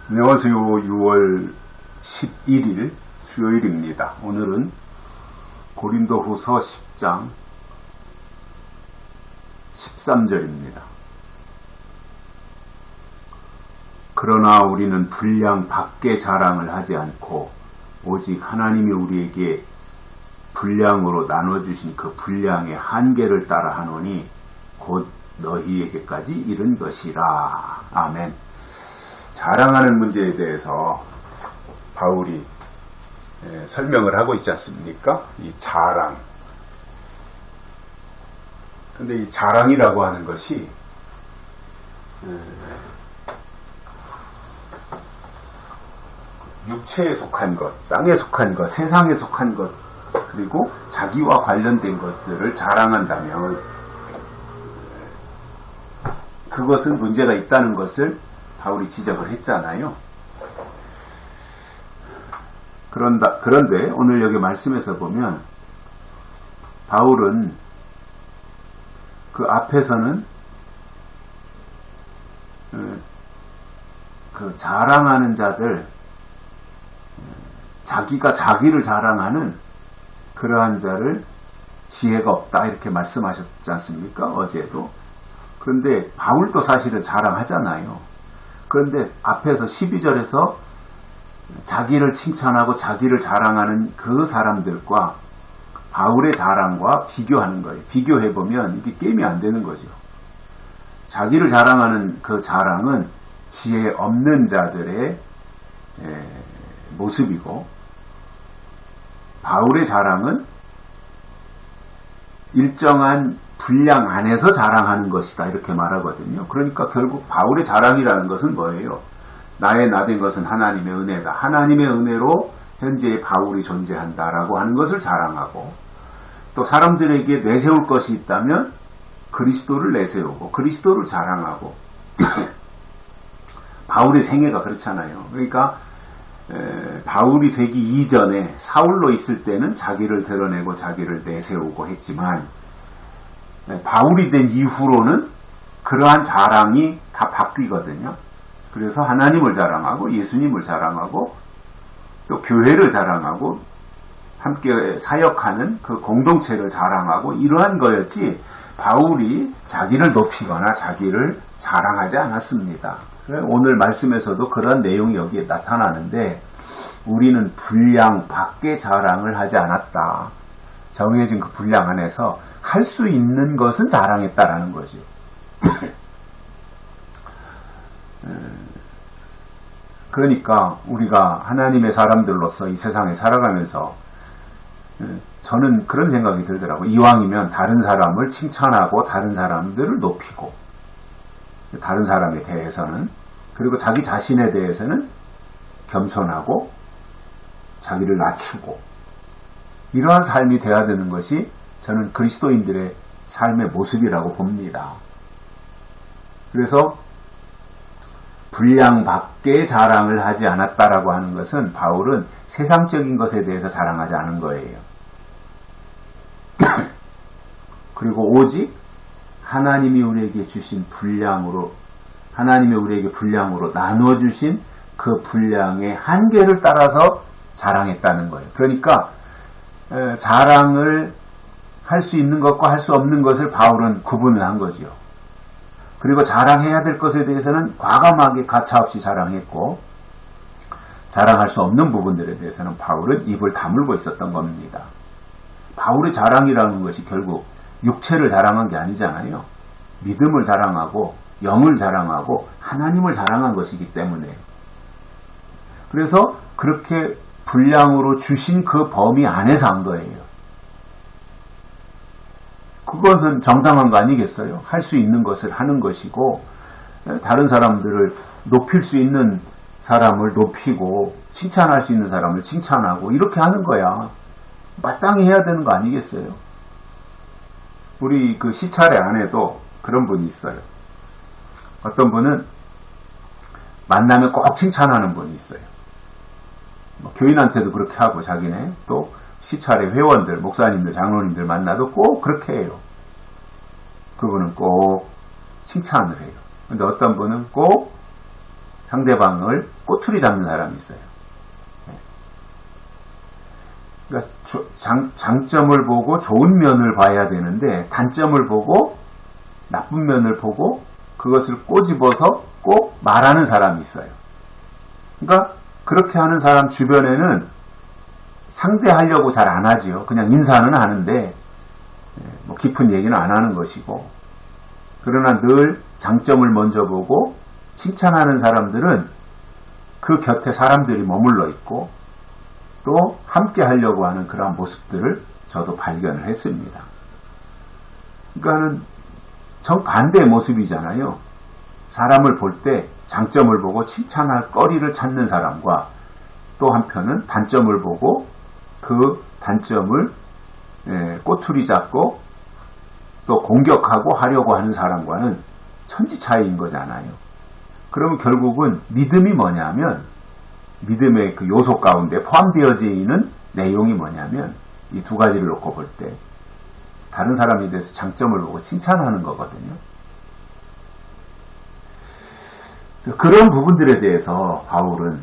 안녕하세요. 6월 11일 수요일입니다. 오늘은 고린도후서 10장 13절입니다. 그러나 우리는 분량 밖에 자랑을 하지 않고 오직 하나님이 우리에게 분량으로 나눠주신 그 분량의 한계를 따라 하노니 곧 너희에게까지 이른 것이라. 아멘. 자랑하는 문제에 대해서 바울이 설명을 하고 있지 않습니까? 이 자랑. 근데 이 자랑이라고 하는 것이 육체에 속한 것, 땅에 속한 것, 세상에 속한 것, 그리고 자기와 관련된 것들을 자랑한다면 그것은 문제가 있다는 것을 바울이 지적을 했잖아요. 그런데 오늘 여기 말씀에서 보면 바울은 그 앞에서는 그 자랑하는 자들, 자기가 자기를 자랑하는 그러한 자를 지혜가 없다 이렇게 말씀하셨지 않습니까? 어제도. 그런데 바울도 사실은 자랑하잖아요. 그런데 앞에서 12절에서 자기를 칭찬하고 자기를 자랑하는 그 사람들과 바울의 자랑과 비교하는 거예요. 비교해보면 이게 게임이 안 되는 거죠. 자기를 자랑하는 그 자랑은 지혜 없는 자들의 모습이고, 바울의 자랑은 일정한 분량 안에서 자랑하는 것이다 이렇게 말하거든요. 그러니까 결국 바울의 자랑이라는 것은 뭐예요? 나의 나된 것은 하나님의 은혜다. 하나님의 은혜로 현재의 바울이 존재한다라고 하는 것을 자랑하고, 또 사람들에게 내세울 것이 있다면 그리스도를 내세우고 그리스도를 자랑하고 바울의 생애가 그렇잖아요. 그러니까 바울이 되기 이전에 사울로 있을 때는 자기를 드러내고 자기를 내세우고 했지만 바울이 된 이후로는 그러한 자랑이 다 바뀌거든요. 그래서 하나님을 자랑하고 예수님을 자랑하고 또 교회를 자랑하고 함께 사역하는 그 공동체를 자랑하고 이러한 거였지, 바울이 자기를 높이거나 자기를 자랑하지 않았습니다. 오늘 말씀에서도 그런 내용이 여기에 나타나는데, 우리는 분량 밖에 자랑을 하지 않았다. 정해진 그 분량 안에서 할 수 있는 것은 자랑했다라는 거죠. 그러니까 우리가 하나님의 사람들로서 이 세상에 살아가면서 저는 그런 생각이 들더라고요. 이왕이면 다른 사람을 칭찬하고 다른 사람들을 높이고, 다른 사람에 대해서는, 그리고 자기 자신에 대해서는 겸손하고 자기를 낮추고, 이러한 삶이 되어야 되는 것이 저는 그리스도인들의 삶의 모습이라고 봅니다. 그래서 분량 밖에 자랑을 하지 않았다라고 하는 것은 바울은 세상적인 것에 대해서 자랑하지 않은 거예요. 그리고 오직 하나님이 우리에게 주신 분량으로, 하나님이 우리에게 분량으로 나눠주신 그 분량의 한계를 따라서 자랑했다는 거예요. 그러니까 자랑을 할 수 있는 것과 할 수 없는 것을 바울은 구분을 한 거죠. 그리고 자랑해야 될 것에 대해서는 과감하게 가차없이 자랑했고, 자랑할 수 없는 부분들에 대해서는 바울은 입을 다물고 있었던 겁니다. 바울의 자랑이라는 것이 결국 육체를 자랑한 게 아니잖아요. 믿음을 자랑하고 영을 자랑하고 하나님을 자랑한 것이기 때문에, 그래서 그렇게 분량으로 주신 그 범위 안에서 한 거예요. 그것은 정당한 거 아니겠어요? 할 수 있는 것을 하는 것이고, 다른 사람들을 높일 수 있는 사람을 높이고 칭찬할 수 있는 사람을 칭찬하고 이렇게 하는 거야. 마땅히 해야 되는 거 아니겠어요? 우리 그 시찰회 안에도 그런 분이 있어요. 어떤 분은 만나면 꼭 칭찬하는 분이 있어요. 교인한테도 그렇게 하고, 자기네 또 시찰회 회원들, 목사님들, 장로님들 만나도 꼭 그렇게 해요. 그분은 꼭 칭찬을 해요. 근데 어떤 분은 꼭 상대방을 꼬투리 잡는 사람이 있어요. 그러니까 장점을 보고 좋은 면을 봐야 되는데 단점을 보고 나쁜 면을 보고 그것을 꼬집어서 꼭 말하는 사람이 있어요. 그러니까 그렇게 하는 사람 주변에는 상대하려고 잘 안 하지요. 그냥 인사는 하는데 뭐 깊은 얘기는 안 하는 것이고, 그러나 늘 장점을 먼저 보고 칭찬하는 사람들은 그 곁에 사람들이 머물러 있고 또 함께 하려고 하는 그러한 모습들을 저도 발견을 했습니다. 그러니까는 정반대의 모습이잖아요. 사람을 볼 때 장점을 보고 칭찬할 거리를 찾는 사람과 또 한편은 단점을 보고 그 단점을 꼬투리 잡고 또 공격하고 하려고 하는 사람과는 천지 차이인 거잖아요. 그러면 결국은 믿음이 뭐냐면, 믿음의 그 요소 가운데 포함되어져 있는 내용이 뭐냐면 이 두 가지를 놓고 볼 때 다른 사람에 대해서 장점을 보고 칭찬하는 거거든요. 그런 부분들에 대해서 바울은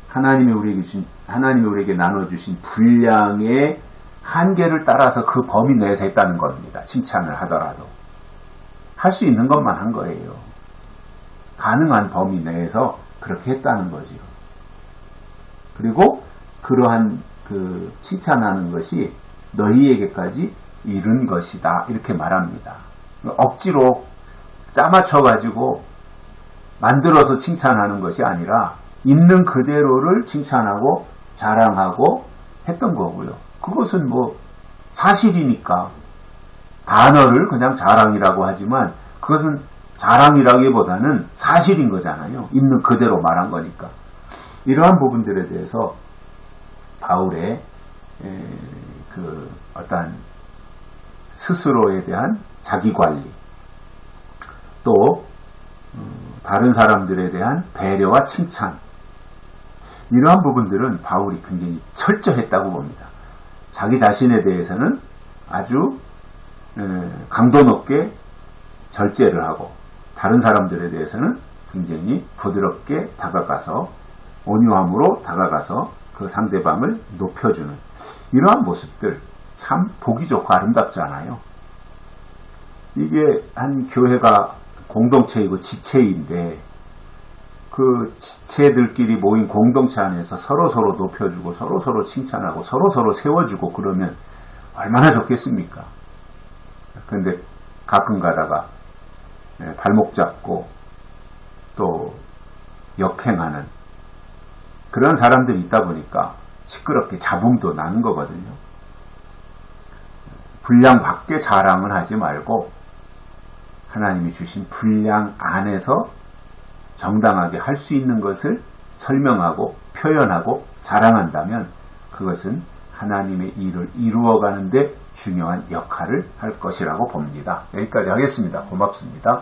하나님이 우리에게 나눠주신 분량의 한계를 따라서 그 범위 내에서 했다는 겁니다. 칭찬을 하더라도 할 수 있는 것만 한 거예요. 가능한 범위 내에서 그렇게 했다는 거지요. 그리고 그러한 그 칭찬하는 것이 너희에게까지 이른 것이다, 이렇게 말합니다. 억지로 짜맞춰가지고 만들어서 칭찬하는 것이 아니라 있는 그대로를 칭찬하고 자랑하고 했던 거고요. 그것은 뭐 사실이니까 단어를 그냥 자랑이라고 하지만 그것은 자랑이라기보다는 사실인 거잖아요. 있는 그대로 말한 거니까. 이러한 부분들에 대해서 바울의 그 어떤 스스로에 대한 자기관리, 또 다른 사람들에 대한 배려와 칭찬, 이러한 부분들은 바울이 굉장히 철저했다고 봅니다. 자기 자신에 대해서는 아주 강도 높게 절제를 하고 다른 사람들에 대해서는 굉장히 부드럽게 다가가서 온유함으로 다가가서 그 상대방을 높여주는 이러한 모습들, 참 보기 좋고 아름답잖아요. 이게 한 교회가 공동체이고 지체인데 그 지체들끼리 모인 공동체 안에서 서로서로 높여주고 서로서로 칭찬하고 서로서로 세워주고 그러면 얼마나 좋겠습니까? 그런데 가끔 가다가 발목 잡고 또 역행하는 그런 사람들이 있다 보니까 시끄럽게 잡음도 나는 거거든요. 분량 밖에 자랑을 하지 말고 하나님이 주신 분량 안에서 정당하게 할 수 있는 것을 설명하고 표현하고 자랑한다면 그것은 하나님의 일을 이루어가는 데 중요한 역할을 할 것이라고 봅니다. 여기까지 하겠습니다. 고맙습니다.